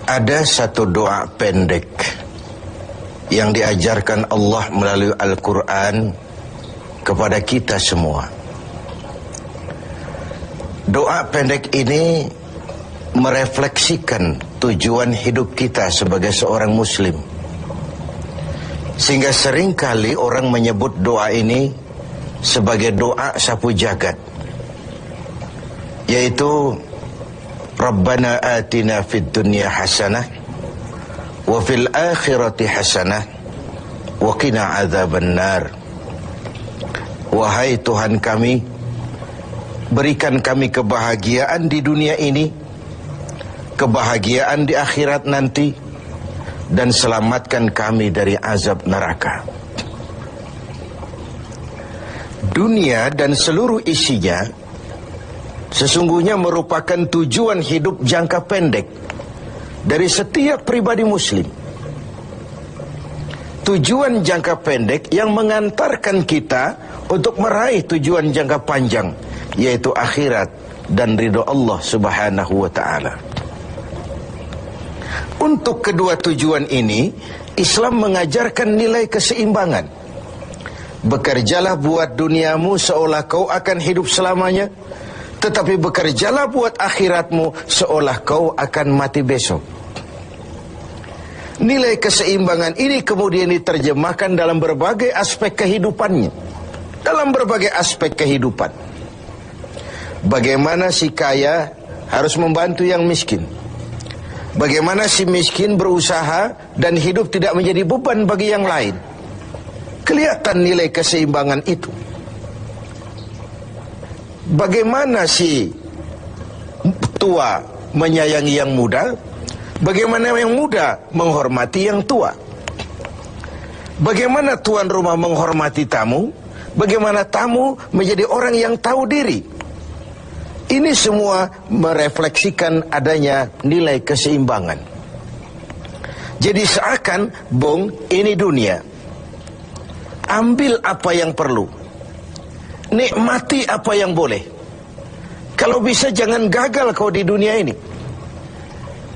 Ada satu doa pendek yang diajarkan Allah melalui Al-Quran kepada kita semua. Doa pendek ini merefleksikan tujuan hidup kita sebagai seorang muslim. Sehingga seringkali orang menyebut doa ini sebagai doa sapu jagat, yaitu Rabbana atina fid dunya hasanah wa fil akhirati hasanah wa qina adzabannar. Wahai Tuhan kami, berikan kami kebahagiaan di dunia ini, kebahagiaan di akhirat nanti, dan selamatkan kami dari azab neraka. Dunia dan seluruh isinya sesungguhnya merupakan tujuan hidup jangka pendek dari setiap pribadi muslim. Tujuan jangka pendek yang mengantarkan kita untuk meraih tujuan jangka panjang, yaitu akhirat dan ridho Allah Subhanahu wa ta'ala. Untuk kedua tujuan ini, Islam mengajarkan nilai keseimbangan. Bekerjalah buat duniamu seolah kau akan hidup selamanya, tetapi bekerjalah buat akhiratmu seolah kau akan mati besok. Nilai keseimbangan ini kemudian diterjemahkan dalam berbagai aspek kehidupannya. Dalam berbagai aspek kehidupan. Bagaimana si kaya harus membantu yang miskin. Bagaimana si miskin berusaha dan hidup tidak menjadi beban bagi yang lain. Kelihatan nilai keseimbangan itu. Bagaimana si tua menyayangi yang muda, bagaimana yang muda menghormati yang tua. Bagaimana tuan rumah menghormati tamu, bagaimana tamu menjadi orang yang tahu diri. Ini semua merefleksikan adanya nilai keseimbangan. Jadi seakan, Bung, ini dunia. Ambil apa yang perlu, nikmati apa yang boleh. Kalau bisa jangan gagal kau di dunia ini.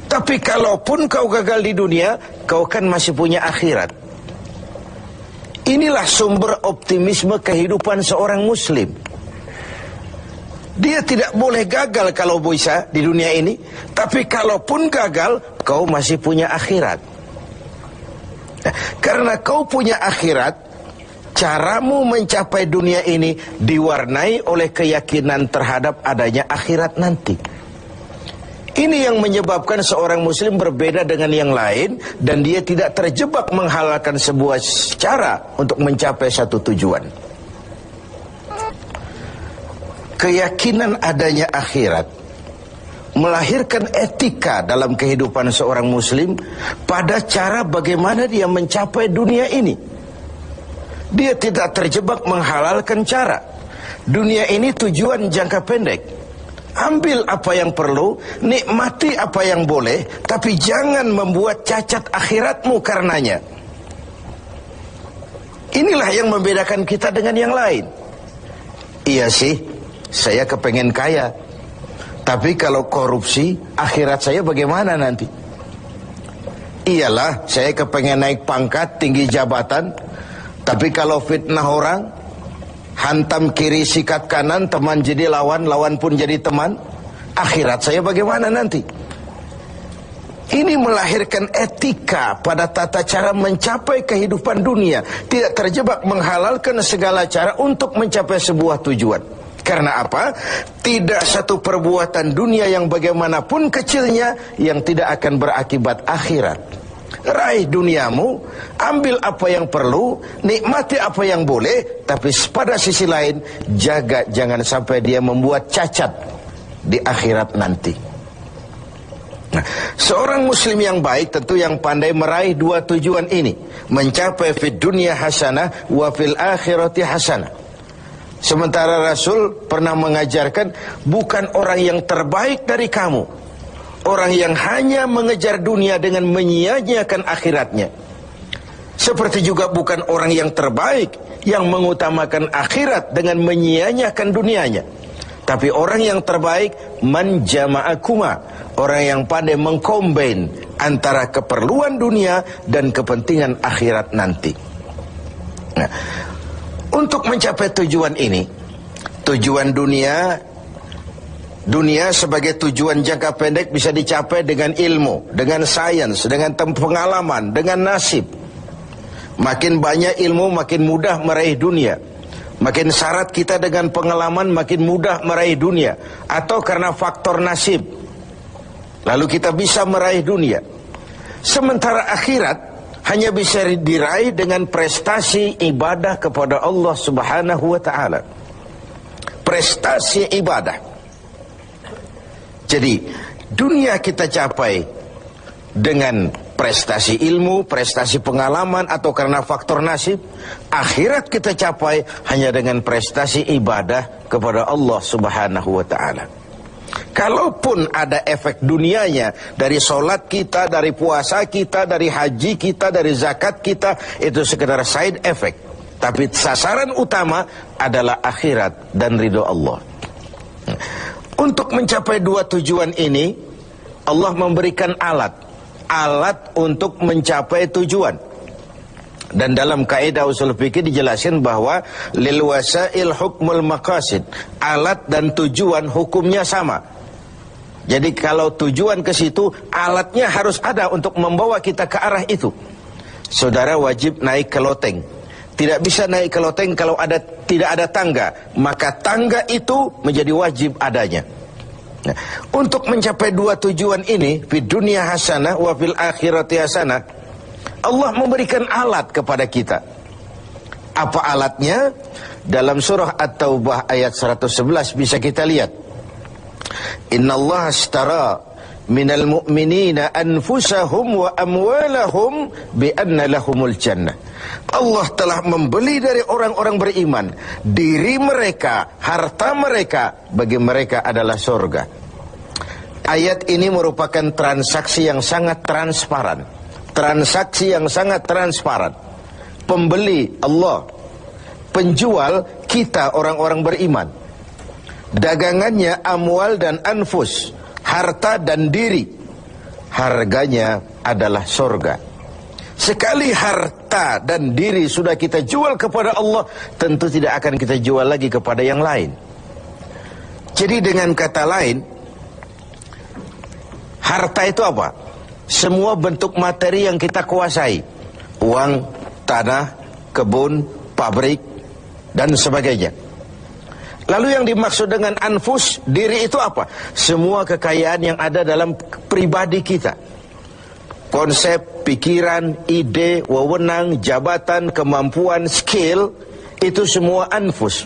Tapi kalaupun kau gagal di dunia, kau kan masih punya akhirat. Inilah sumber optimisme kehidupan seorang muslim. Dia tidak boleh gagal kalau bisa di dunia ini, tapi kalaupun gagal, kau masih punya akhirat. Karena kau punya akhirat, caramu mencapai dunia ini diwarnai oleh keyakinan terhadap adanya akhirat nanti. Ini yang menyebabkan seorang muslim berbeda dengan yang lain, dan dia tidak terjebak menghalalkan sebuah cara untuk mencapai satu tujuan. Keyakinan adanya akhirat melahirkan etika dalam kehidupan seorang muslim pada cara bagaimana dia mencapai dunia ini. Dia tidak terjebak menghalalkan cara. Dunia ini tujuan jangka pendek. Ambil apa yang perlu, nikmati apa yang boleh, tapi jangan membuat cacat akhiratmu karenanya. Inilah yang membedakan kita dengan yang lain. Iya sih, saya kepengen kaya, tapi kalau korupsi, akhirat saya bagaimana nanti? Iyalah, saya kepengen naik pangkat, tinggi jabatan, tapi kalau fitnah orang, hantam kiri sikat kanan, teman jadi lawan, lawan pun jadi teman, akhirat saya bagaimana nanti? Ini melahirkan etika pada tata cara mencapai kehidupan dunia, tidak terjebak menghalalkan segala cara untuk mencapai sebuah tujuan. Karena apa? Tidak satu perbuatan dunia yang bagaimanapun kecilnya yang tidak akan berakibat akhirat. Raih duniamu, ambil apa yang perlu, nikmati apa yang boleh, tapi pada sisi lain jaga jangan sampai dia membuat cacat di akhirat nanti. Nah, seorang muslim yang baik tentu yang pandai meraih dua tujuan ini, mencapai fid dunya hasanah wa fil akhirati hasanah. Sementara Rasul pernah mengajarkan, bukan orang yang terbaik dari kamu orang yang hanya mengejar dunia dengan menyia-nyiakan akhiratnya. Seperti juga bukan orang yang terbaik yang mengutamakan akhirat dengan menyia-nyiakan dunianya. Tapi orang yang terbaik man jama'akuma, orang yang pandai mengkombin antara keperluan dunia dan kepentingan akhirat nanti. Nah, untuk mencapai tujuan ini, tujuan dunia sebagai tujuan jangka pendek bisa dicapai dengan ilmu, dengan sains, dengan pengalaman, dengan nasib. Makin banyak ilmu, makin mudah meraih dunia. Makin syarat kita dengan pengalaman, makin mudah meraih dunia. Atau karena faktor nasib, lalu kita bisa meraih dunia. Sementara akhirat hanya bisa diraih dengan prestasi ibadah kepada Allah Subhanahu wa ta'ala. Prestasi ibadah. Jadi dunia kita capai dengan prestasi ilmu, prestasi pengalaman, atau karena faktor nasib. Akhirat kita capai hanya dengan prestasi ibadah kepada Allah Subhanahu wa ta'ala. Kalaupun ada efek dunianya dari solat kita, dari puasa kita, dari haji kita, dari zakat kita, itu sekedar side effect. Tapi sasaran utama adalah akhirat dan ridho Allah. Untuk mencapai dua tujuan ini, Allah memberikan alat untuk mencapai tujuan. Dan dalam kaidah usul fikih dijelaskan bahwa lil wasail hukmul maqasid, alat dan tujuan hukumnya sama. Jadi kalau tujuan ke situ, alatnya harus ada untuk membawa kita ke arah itu. Saudara wajib naik ke loteng. Tidak bisa naik ke loteng kalau tidak ada tangga, maka tangga itu menjadi wajib adanya. Nah, untuk mencapai dua tujuan ini, fid dunya hasanah wa fil akhirati hasanah, Allah memberikan alat kepada kita. Apa alatnya? Dalam surah At-Taubah ayat 111 bisa kita lihat. Innallaha ashtara minal mu'minina anfusahum wa amwalahum bi anna lahumul jannah. Allah telah membeli dari orang-orang beriman diri mereka, harta mereka, bagi mereka adalah surga. Ayat ini merupakan transaksi yang sangat transparan. Transaksi yang sangat transparan. Pembeli Allah, penjual kita orang-orang beriman. Dagangannya amwal dan anfus, harta dan diri. Harganya adalah surga. Sekali harta dan diri sudah kita jual kepada Allah, tentu tidak akan kita jual lagi kepada yang lain. Jadi dengan kata lain, harta itu apa? Semua bentuk materi yang kita kuasai. Uang, tanah, kebun, pabrik, dan sebagainya. Lalu yang dimaksud dengan anfus, diri itu apa? Semua kekayaan yang ada dalam pribadi kita. Konsep, pikiran, ide, wewenang, jabatan, kemampuan, skill, itu semua anfus.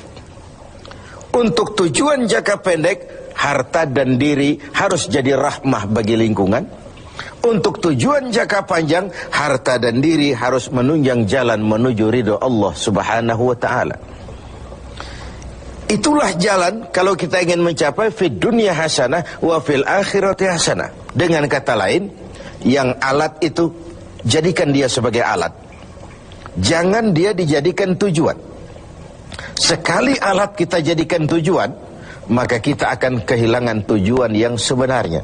Untuk tujuan jangka pendek, harta dan diri harus jadi rahmah bagi lingkungan. Untuk tujuan jangka panjang, harta dan diri harus menunjang jalan menuju ridho Allah Subhanahu wa ta'ala. Itulah jalan kalau kita ingin mencapai fid dunya hasanah wa fil akhirati hasanah. Dengan kata lain, yang alat itu jadikan dia sebagai alat. Jangan dia dijadikan tujuan. Sekali alat kita jadikan tujuan, maka kita akan kehilangan tujuan yang sebenarnya.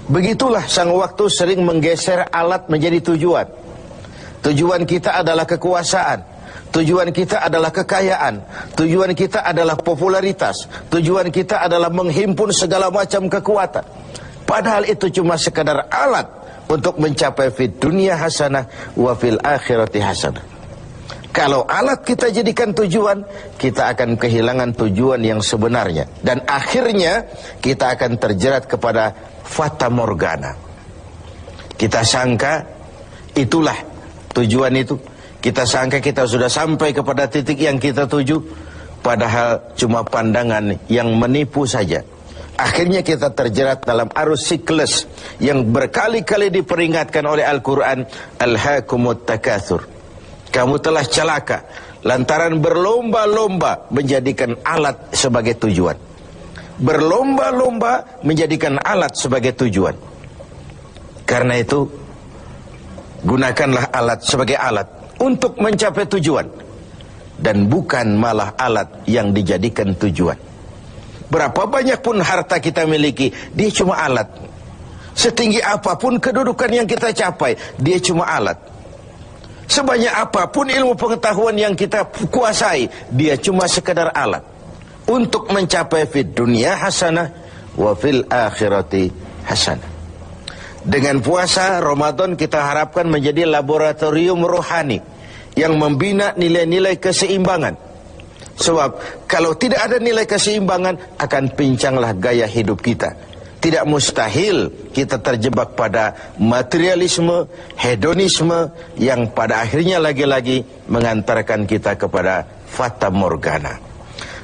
Begitulah sang waktu sering menggeser alat menjadi tujuan. Tujuan kita adalah kekuasaan. Tujuan kita adalah kekayaan. Tujuan kita adalah popularitas. Tujuan kita adalah menghimpun segala macam kekuatan. Padahal itu cuma sekadar alat untuk mencapai fid dunya hasanah wa fil akhirati hasanah. Kalau alat kita jadikan tujuan, kita akan kehilangan tujuan yang sebenarnya. Dan akhirnya kita akan terjerat kepada fata morgana. Kita sangka itulah tujuan itu. Kita sangka kita sudah sampai kepada titik yang kita tuju, padahal cuma pandangan yang menipu saja. Akhirnya kita terjerat dalam arus siklus yang berkali-kali diperingatkan oleh Al-Quran. Alhaakumut takatsur. Kamu telah celaka lantaran berlomba-lomba menjadikan alat sebagai tujuan. Berlomba-lomba menjadikan alat sebagai tujuan. Karena itu, gunakanlah alat sebagai alat untuk mencapai tujuan, dan bukan malah alat yang dijadikan tujuan. Berapa banyak pun harta kita miliki, dia cuma alat. Setinggi apapun kedudukan yang kita capai, dia cuma alat. Sebanyak apapun ilmu pengetahuan yang kita kuasai, dia cuma sekedar alat untuk mencapai fid dunia hasanah wa fil akhirati hasanah. Dengan puasa Ramadan kita harapkan menjadi laboratorium rohani yang membina nilai-nilai keseimbangan. Sebab kalau tidak ada nilai keseimbangan, akan pincanglah gaya hidup kita. Tidak mustahil kita terjebak pada materialisme, hedonisme yang pada akhirnya lagi-lagi mengantarkan kita kepada fata morgana.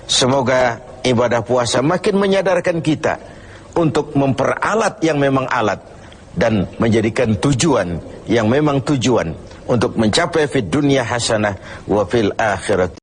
Semoga ibadah puasa makin menyadarkan kita untuk memperalat yang memang alat dan menjadikan tujuan yang memang tujuan untuk mencapai fid dunya hasanah wa fil akhirati